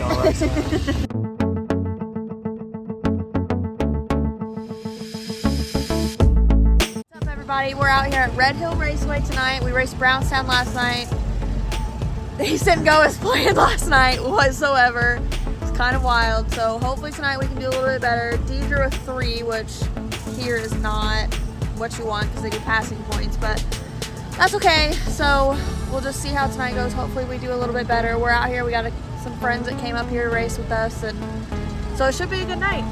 go Raceway. What's up, everybody? We're out here at RedHill Raceway tonight. We raced Brownstown last night. Things didn't go as planned last night whatsoever. It's kind of wild. So hopefully tonight we can do a little bit better. D drew a 3, which here is not what you want because they do passing points, but that's okay. So we'll just see how tonight goes. Hopefully we do a little bit better. We're out here. We got some friends that came up here to race with us, and so it should be a good night.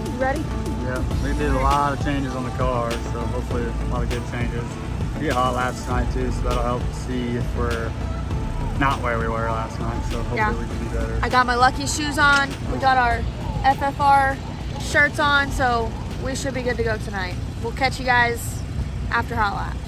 You ready? Yeah, we did a lot of changes on the car, so hopefully a lot of good changes. We get hot laps tonight too, so that'll help see if we're not where we were last night, so hopefully we can be better. I got my Lucky shoes on. We got our FFR shirts on, so we should be good to go tonight. We'll catch you guys after hot laps.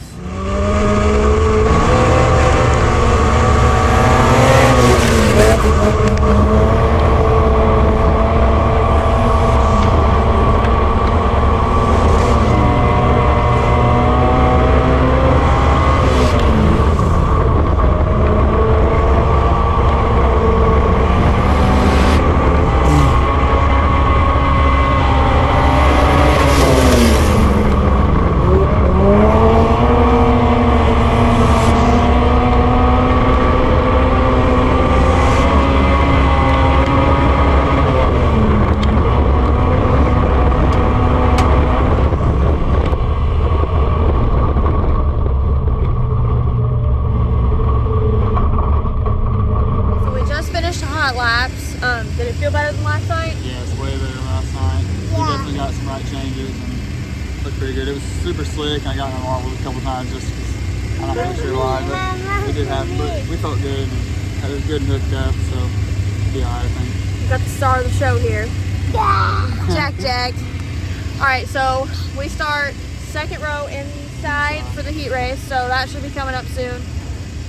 Did it feel better than last night? Yeah, it's way better than last night. We definitely got some right changes and looked pretty good. It was super slick. I got in the marble a couple times just because I'm not really sure why, but we did have, but we felt good. And it was good and hooked up, so it'll be alright, I think. We got the star of the show here. Jack. All right, so we start second row inside for the heat race, so that should be coming up soon.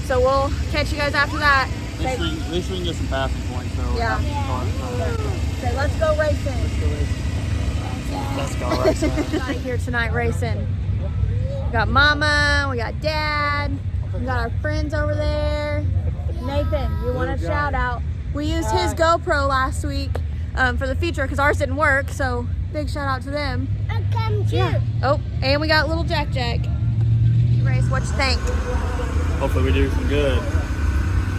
So we'll catch you guys after that. At least we can get some passing points, so yeah. Okay, let's go racing. Let's go racing. Everybody here tonight racing. We got Mama, we got Dad, we got our friends over there. Nathan, you want a shout out? We used his GoPro last week for the feature because ours didn't work, so big shout out to them. Yeah. Oh, and we got little Jack. Race, what you think? Hopefully we do some good.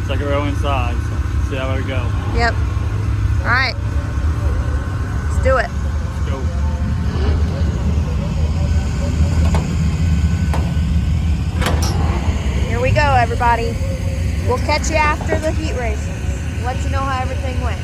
Second row inside, so see how we go. Yep. All right. Let's do it. Let's go. Here we go, everybody. We'll catch you after the heat races. Let you know how everything went.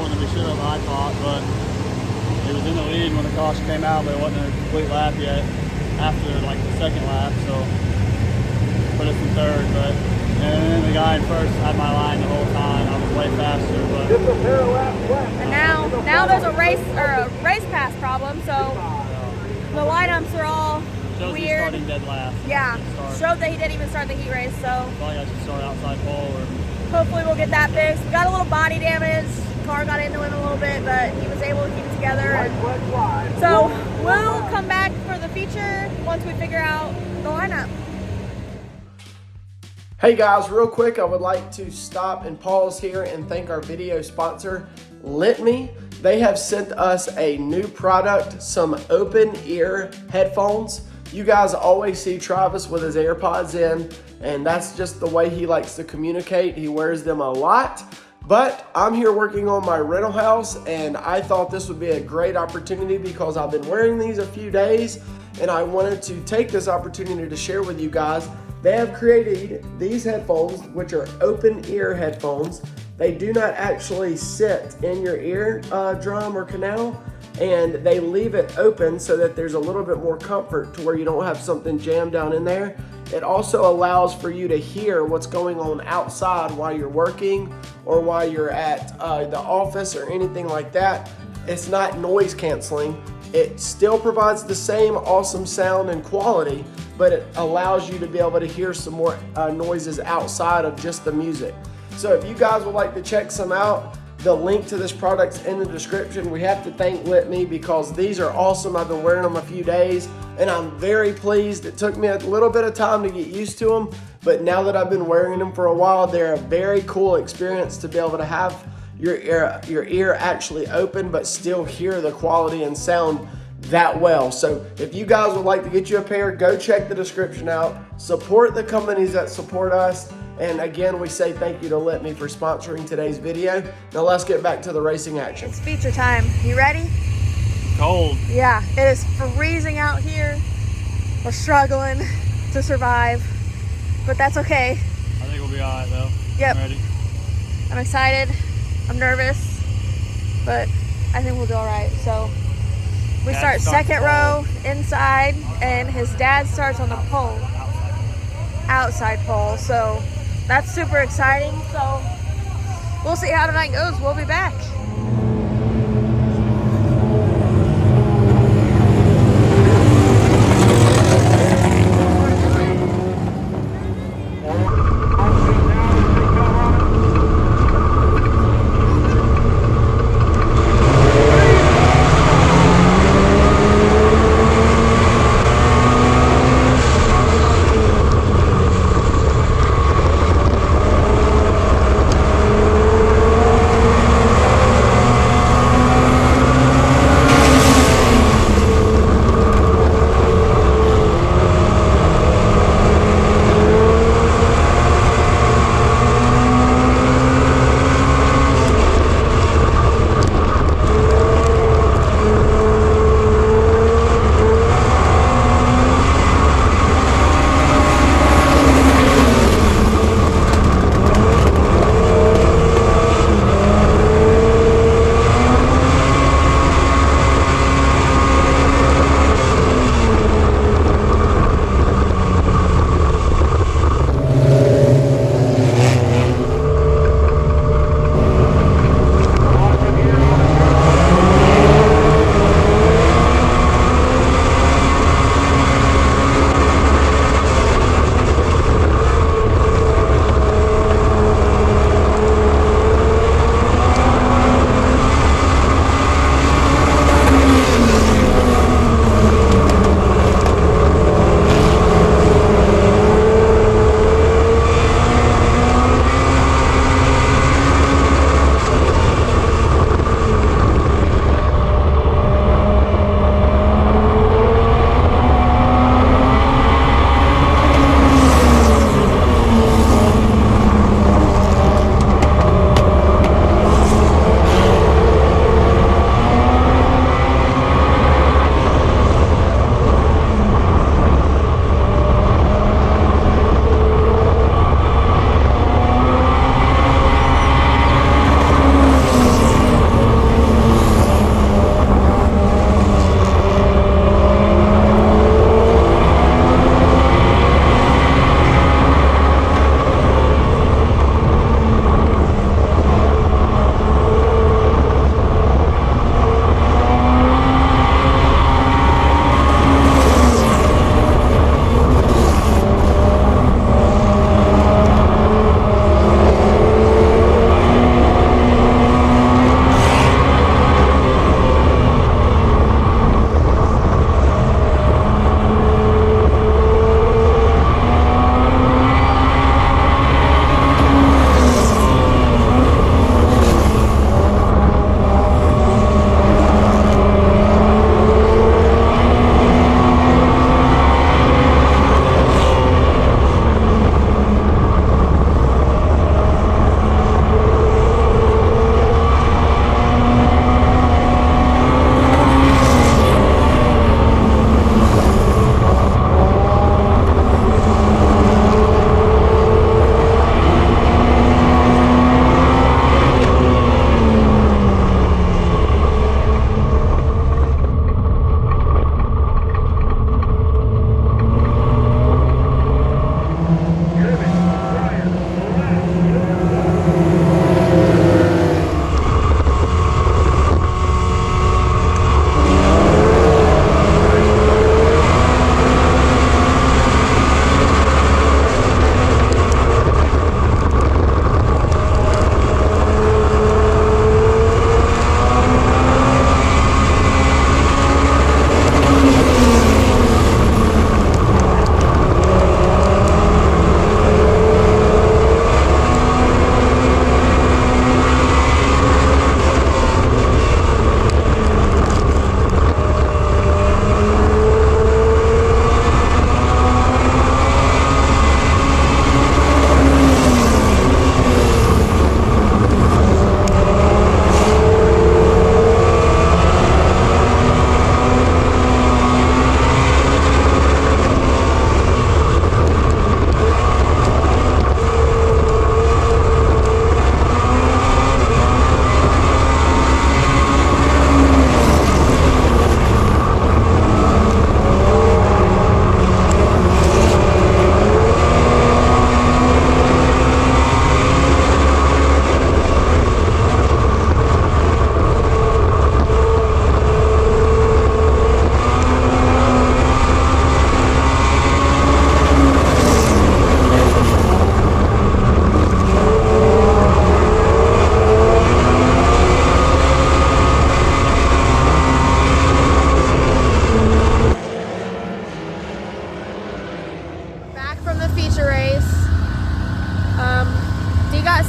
wasn't going to be sure of I thought, but it was in the lead when the caution came out, but it wasn't a complete lap yet after like the second lap, so put us in third. But and then the guy in first had my line the whole time. I was way faster, but and now there's a race pass problem, so the lineups are all shows weird. He's starting dead last. Yeah, showed that he didn't even start the heat race, so Probably I should start outside pole or hopefully we'll get that fixed. We got a little body damage. Car got into him a little bit, but he was able to keep it together. And so we'll come back for the feature once we figure out the lineup. Hey guys, real quick, I would like to stop and pause here and thank our video sponsor, Litme. They have sent us a new product, some open ear headphones. You guys always see Travis with his AirPods in, and that's just the way he likes to communicate. He wears them a lot. But I'm here working on my rental house, and I thought this would be a great opportunity because I've been wearing these a few days, and I wanted to take this opportunity to share with you guys. They have created these headphones, which are open ear headphones. They do not actually sit in your ear drum or canal, and they leave it open so that there's a little bit more comfort to where you don't have something jammed down in there. It also allows for you to hear what's going on outside while you're working or while you're at the office or anything like that. It's not noise canceling. It still provides the same awesome sound and quality, but it allows you to be able to hear some more noises outside of just the music. So if you guys would like to check some out, the link to this product's in the description. We have to thank Litme because these are awesome. I've been wearing them a few days and I'm very pleased. It took me a little bit of time to get used to them, but now that I've been wearing them for a while, they're a very cool experience to be able to have your ear actually open but still hear the quality and sound that well. So if you guys would like to get you a pair, go check the description out. Support the companies that support us. And again, we say thank you to Litme for sponsoring today's video. Now let's get back to the racing action. It's feature time. You ready? cold. Yeah, it is freezing out here. We're struggling to survive, but that's okay. I think we'll be all right though. Yep. I'm ready. I'm excited. I'm nervous, but I think we'll do all right. So we start second row inside, and his dad starts on the pole, outside pole. So that's super exciting. So we'll see how tonight goes. We'll be back.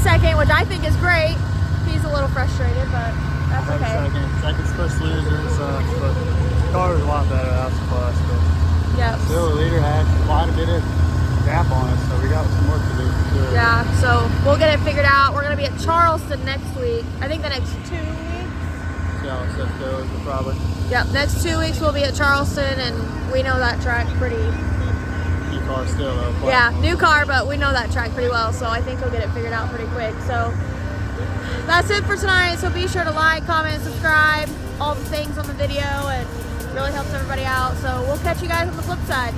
second, which I think is great. He's a little frustrated, but that's Maybe okay. Second's first loser, it sucks, but the car was a lot better. That's a plus. But Yep. still, the leader had quite a bit of gap on us, so we got some work to do for sure. Yeah, so we'll get it figured out. We're gonna be at Charleston next week. I think the next 2 weeks. See how stuff goes, but probably. Yep, next 2 weeks we'll be at Charleston, and we know that track pretty. New car still though. quite Yeah, cool. new car, but we know that track pretty well, so I think he'll get it figured out pretty quick. So that's it for tonight. So be sure to like, comment, subscribe, all the things on the video, and really helps everybody out. So we'll catch you guys on the flip side.